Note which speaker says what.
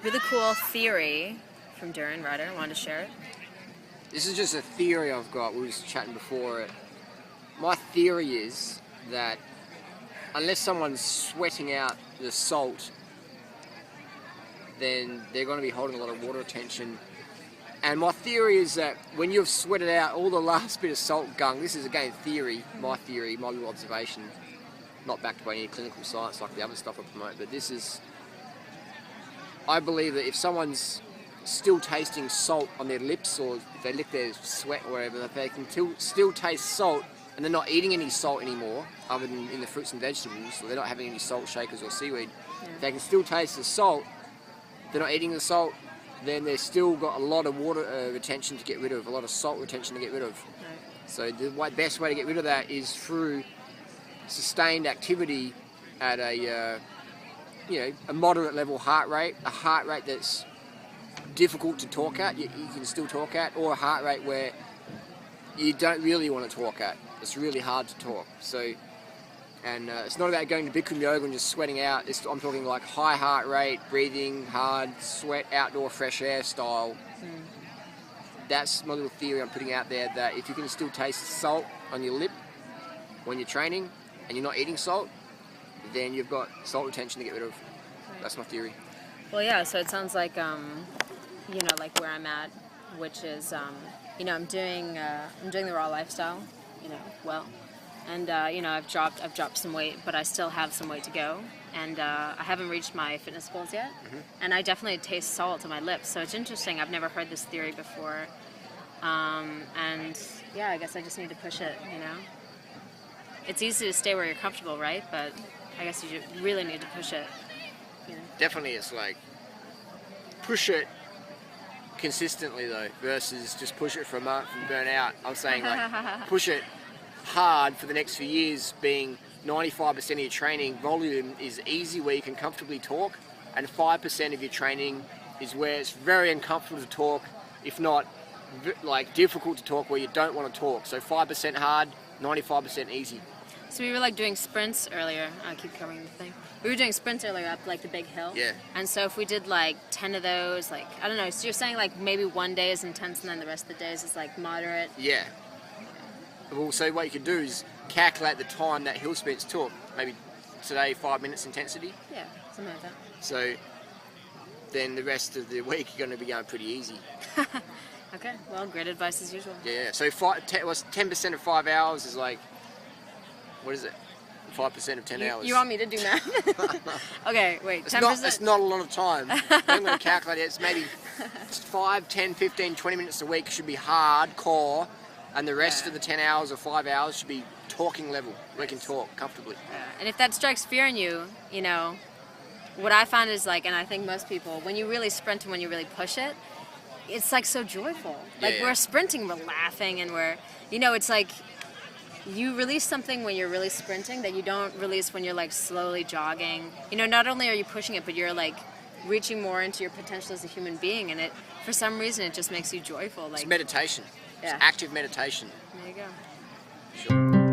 Speaker 1: really cool theory from Darren Ryder. I wanted to share it.
Speaker 2: This is just a theory I've got. We were just chatting before it. My theory is that unless someone's sweating out the salt, then they're going to be holding a lot of water retention. And my theory is that when you've sweated out all the last bit of salt gunk, this is again theory, my little observation, not backed by any clinical science like the other stuff I promote, but this is, I believe that if someone's still tasting salt on their lips, or if they lick their sweat or whatever, if they can still taste salt and they're not eating any salt anymore, other than in the fruits and vegetables, or they're not having any salt shakers or seaweed, if they can still taste the salt, they're not eating the salt, then they've still got a lot of water retention to get rid of, a lot of salt retention to get rid of. Right. So the best way to get rid of that is through sustained activity at a moderate level heart rate, a heart rate that's difficult to talk at, you can still talk at, or a heart rate where you don't really want to talk at. It's really hard to talk. So, and it's not about going to Bikram yoga and just sweating out. I'm talking like high heart rate, breathing hard, sweat, outdoor fresh air style. That's my little theory I'm putting out there, that if you can still taste salt on your lip when you're training and you're not eating salt, then you've got salt retention to get rid of. That's my theory.
Speaker 1: Well, yeah, so it sounds like, like where I'm at, which is, I'm doing the raw lifestyle, and I've dropped some weight, but I still have some weight to go, and I haven't reached my fitness goals yet, and I definitely taste salt on my lips. So it's interesting. I've never heard this theory before, and yeah, I guess I just need to push it. It's easy to stay where you're comfortable, right? But I guess you really need to push it.
Speaker 2: Definitely, it's like push it consistently though, versus just push it for a month and burn out. I'm saying like push it hard for the next few years, being 95% of your training volume is easy, where you can comfortably talk, and 5% of your training is where it's very uncomfortable to talk, if not like difficult to talk, where you don't want to talk. So 5% hard, 95% easy.
Speaker 1: So we were like doing sprints earlier. I keep covering the thing. We were doing sprints earlier up like the big hill.
Speaker 2: Yeah.
Speaker 1: And so if we did like 10 of those, like, I don't know, so you're saying like maybe one day is intense and then the rest of the days is like moderate?
Speaker 2: Yeah. Well, so what you could do is calculate the time that hill sprints took. Maybe today 5 minutes intensity.
Speaker 1: Yeah, something like that.
Speaker 2: So then the rest of the week you're going to be going pretty easy.
Speaker 1: Okay, well, great advice as usual.
Speaker 2: Yeah. So 10% of 5 hours is like, what is it? 5% of 10 hours.
Speaker 1: You want me to do math? Okay, wait, 10%?
Speaker 2: It's not a lot of time. I'm going to calculate it. It's maybe 5, 10, 15, 20 minutes a week should be hardcore, and the rest of the 10 hours or 5 hours should be talking level. We can talk comfortably.
Speaker 1: And if that strikes fear in you, what I found is like, and I think most people, when you really sprint and when you really push it, it's like so joyful. Like we're sprinting, we're laughing, and it's like, you release something when you're really sprinting that you don't release when you're like slowly jogging. Not only are you pushing it, but you're like reaching more into your potential as a human being, and for some reason it just makes you joyful. Like
Speaker 2: it's meditation. It's active meditation.
Speaker 1: There you go.
Speaker 2: Sure.